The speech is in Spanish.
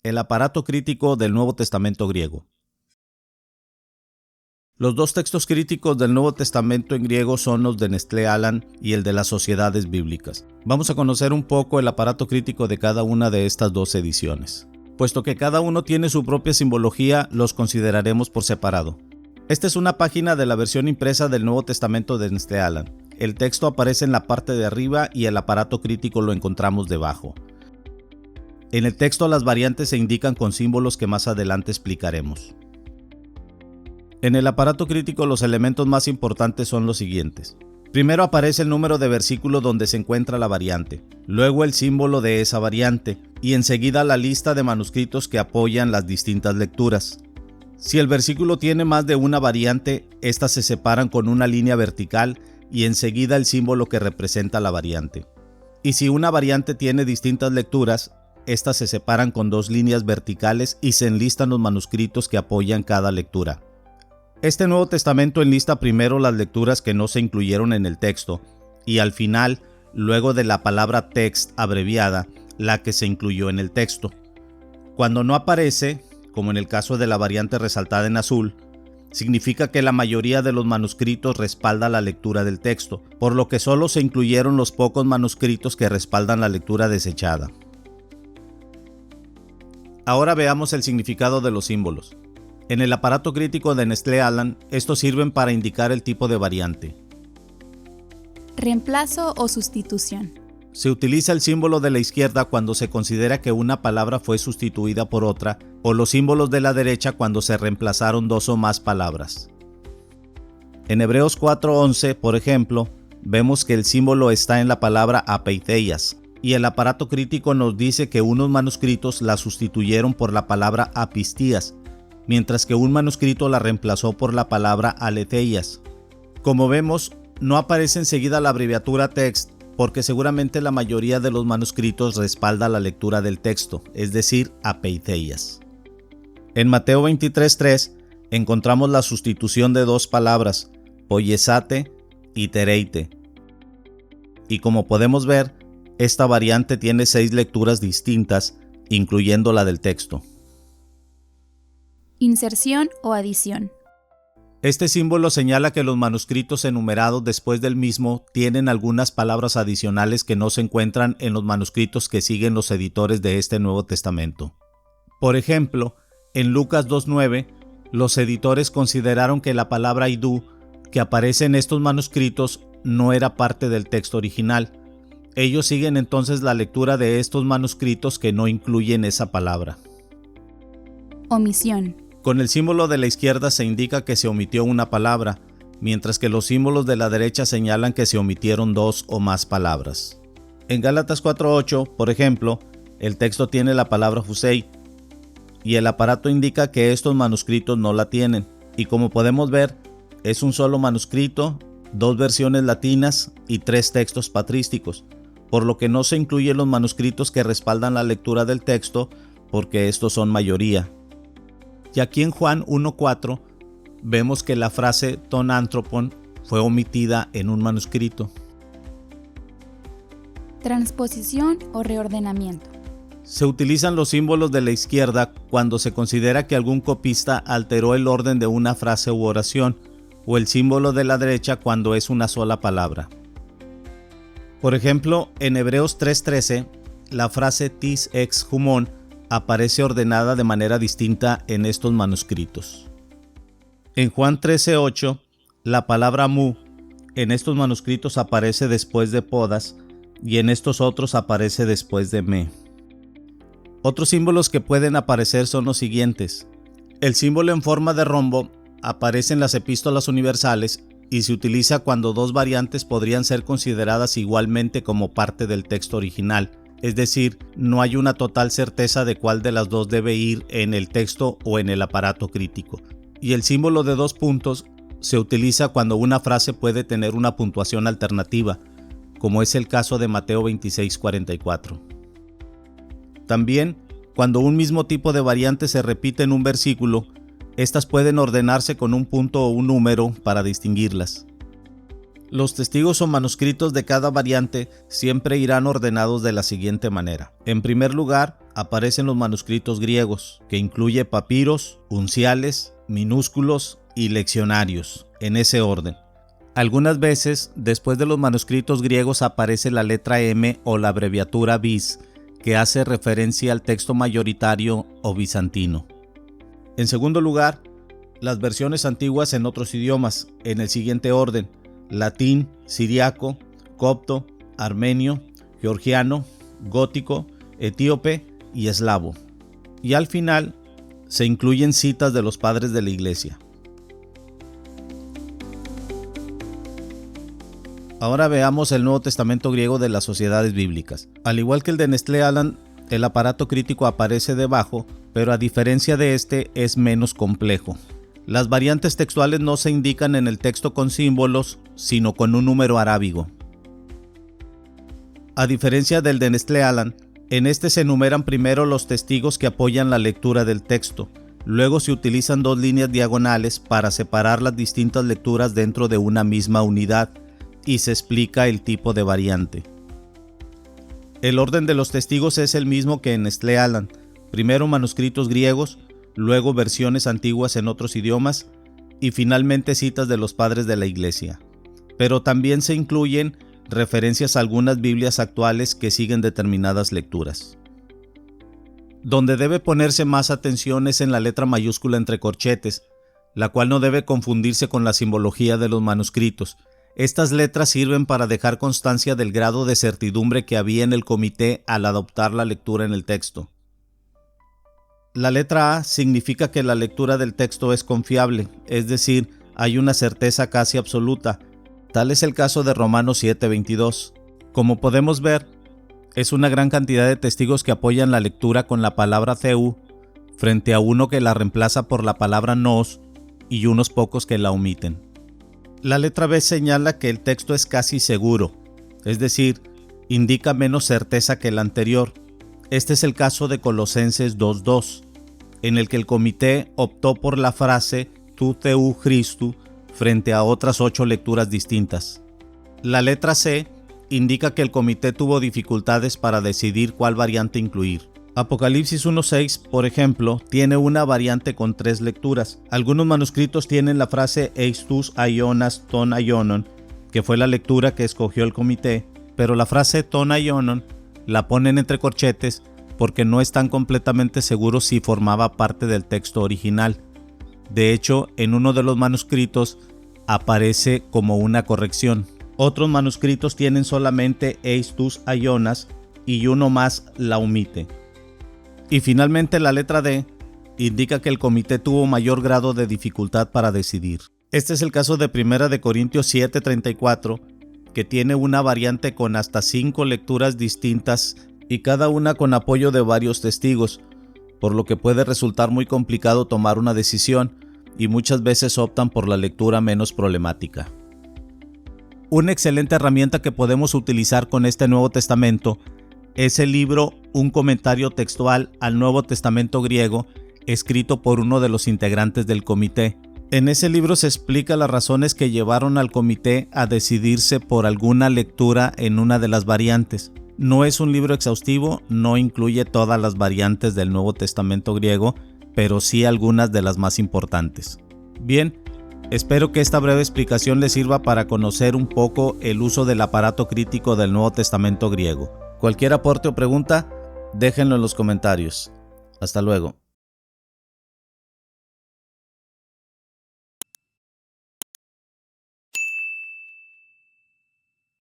El aparato crítico del Nuevo Testamento griego. Los dos textos críticos del Nuevo Testamento en griego son los de Nestlé Aland y el de las Sociedades Bíblicas. Vamos a conocer un poco el aparato crítico de cada una de estas dos ediciones. Puesto que cada uno tiene su propia simbología, los consideraremos por separado. Esta es una página de la versión impresa del Nuevo Testamento de Nestlé Aland. El texto aparece en la parte de arriba y el aparato crítico lo encontramos debajo. En el texto las variantes se indican con símbolos que más adelante explicaremos. En el aparato crítico los elementos más importantes son los siguientes. Primero aparece el número de versículo donde se encuentra la variante, luego el símbolo de esa variante y enseguida la lista de manuscritos que apoyan las distintas lecturas. Si el versículo tiene más de una variante, estas se separan con una línea vertical y enseguida el símbolo que representa la variante. Y si una variante tiene distintas lecturas, estas se separan con dos líneas verticales y se enlistan los manuscritos que apoyan cada lectura. Este Nuevo Testamento enlista primero las lecturas que no se incluyeron en el texto y al final, luego de la palabra text abreviada, la que se incluyó en el texto. Cuando no aparece, como en el caso de la variante resaltada en azul, significa que la mayoría de los manuscritos respalda la lectura del texto, por lo que solo se incluyeron los pocos manuscritos que respaldan la lectura desechada. Ahora veamos el significado de los símbolos. En el aparato crítico de Nestlé Aland, estos sirven para indicar el tipo de variante. Reemplazo o sustitución. Se utiliza el símbolo de la izquierda cuando se considera que una palabra fue sustituida por otra, o los símbolos de la derecha cuando se reemplazaron dos o más palabras. En Hebreos 4:11, por ejemplo, vemos que el símbolo está en la palabra apeitheias, y el aparato crítico nos dice que unos manuscritos la sustituyeron por la palabra apistías, mientras que un manuscrito la reemplazó por la palabra aletheias. Como vemos, no aparece enseguida la abreviatura text, porque seguramente la mayoría de los manuscritos respalda la lectura del texto, es decir, apeitheias. En Mateo 23:3 encontramos la sustitución de dos palabras, poiesate y tereite. Y como podemos ver, esta variante tiene 6 lecturas distintas, incluyendo la del texto. Inserción o adición. Este símbolo señala que los manuscritos enumerados después del mismo tienen algunas palabras adicionales que no se encuentran en los manuscritos que siguen los editores de este Nuevo Testamento. Por ejemplo, en Lucas 2:9, los editores consideraron que la palabra idú, que aparece en estos manuscritos, no era parte del texto original. Ellos siguen entonces la lectura de estos manuscritos que no incluyen esa palabra. Omisión. Con el símbolo de la izquierda se indica que se omitió una palabra, mientras que los símbolos de la derecha señalan que se omitieron dos o más palabras. En Gálatas 4:8, por ejemplo, el texto tiene la palabra Fusei, y el aparato indica que estos manuscritos no la tienen, y como podemos ver, es un solo manuscrito, 2 versiones latinas y 3 textos patrísticos, por lo que no se incluyen los manuscritos que respaldan la lectura del texto, porque estos son mayoría. Y aquí en Juan 1:4 vemos que la frase ton anthropon fue omitida en un manuscrito. Transposición o reordenamiento. Se utilizan los símbolos de la izquierda cuando se considera que algún copista alteró el orden de una frase u oración, o el símbolo de la derecha cuando es una sola palabra. Por ejemplo, en Hebreos 3:13, la frase tis ex humon aparece ordenada de manera distinta en estos manuscritos. En Juan 13:8, la palabra mu en estos manuscritos aparece después de podas y en estos otros aparece después de me. Otros símbolos que pueden aparecer son los siguientes. El símbolo en forma de rombo aparece en las epístolas universales y se utiliza cuando dos variantes podrían ser consideradas igualmente como parte del texto original. Es decir, no hay una total certeza de cuál de las dos debe ir en el texto o en el aparato crítico. Y el símbolo de 2 puntos se utiliza cuando una frase puede tener una puntuación alternativa, como es el caso de Mateo 26:44. También, cuando un mismo tipo de variante se repite en un versículo, estas pueden ordenarse con un punto o un número para distinguirlas. Los testigos o manuscritos de cada variante siempre irán ordenados de la siguiente manera. En primer lugar, aparecen los manuscritos griegos, que incluye papiros, unciales, minúsculos y leccionarios, en ese orden. Algunas veces, después de los manuscritos griegos aparece la letra M o la abreviatura bis, que hace referencia al texto mayoritario o bizantino. En segundo lugar, las versiones antiguas en otros idiomas, en el siguiente orden: latín, siriaco, copto, armenio, georgiano, gótico, etíope y eslavo. Y al final se incluyen citas de los padres de la Iglesia. Ahora veamos el Nuevo Testamento griego de las sociedades bíblicas. Al igual que el de Nestlé Aland, el aparato crítico aparece debajo, pero a diferencia de este es menos complejo. Las variantes textuales no se indican en el texto con símbolos, sino con un número arábigo. A diferencia del de Nestlé Aland, en este se enumeran primero los testigos que apoyan la lectura del texto. Luego se utilizan dos líneas diagonales para separar las distintas lecturas dentro de una misma unidad, y se explica el tipo de variante. El orden de los testigos es el mismo que en Nestlé Aland: primero manuscritos griegos, luego versiones antiguas en otros idiomas y finalmente citas de los padres de la Iglesia. Pero también se incluyen referencias a algunas Biblias actuales que siguen determinadas lecturas. Donde debe ponerse más atención es en la letra mayúscula entre corchetes, la cual no debe confundirse con la simbología de los manuscritos. Estas letras sirven para dejar constancia del grado de certidumbre que había en el comité al adoptar la lectura en el texto. La letra A significa que la lectura del texto es confiable, es decir, hay una certeza casi absoluta. Tal es el caso de Romanos 7:22. Como podemos ver, es una gran cantidad de testigos que apoyan la lectura con la palabra theou, frente a uno que la reemplaza por la palabra nos y unos pocos que la omiten. La letra B señala que el texto es casi seguro, es decir, indica menos certeza que el anterior. Este es el caso de Colosenses 2:2, en el que el comité optó por la frase «tu theou Christu» frente a otras 8 lecturas distintas. La letra C indica que el comité tuvo dificultades para decidir cuál variante incluir. Apocalipsis 1:6, por ejemplo, tiene una variante con 3 lecturas. Algunos manuscritos tienen la frase «eis tous aionas ton aionon», que fue la lectura que escogió el comité, pero la frase «ton aionon» la ponen entre corchetes porque no están completamente seguros si formaba parte del texto original. De hecho, en uno de los manuscritos aparece como una corrección. Otros manuscritos tienen solamente «eis tous aionas» y uno más la omite. Y finalmente la letra D indica que el comité tuvo mayor grado de dificultad para decidir. Este es el caso de 1 de Corintios 7:34, que tiene una variante con hasta 5 lecturas distintas y cada una con apoyo de varios testigos, por lo que puede resultar muy complicado tomar una decisión y muchas veces optan por la lectura menos problemática. Una excelente herramienta que podemos utilizar con este Nuevo Testamento es el libro Un comentario textual al Nuevo Testamento griego, escrito por uno de los integrantes del comité. En ese libro se explica las razones que llevaron al comité a decidirse por alguna lectura en una de las variantes. No es un libro exhaustivo, no incluye todas las variantes del Nuevo Testamento griego, pero sí algunas de las más importantes. Bien, espero que esta breve explicación les sirva para conocer un poco el uso del aparato crítico del Nuevo Testamento griego. Cualquier aporte o pregunta, déjenlo en los comentarios. Hasta luego.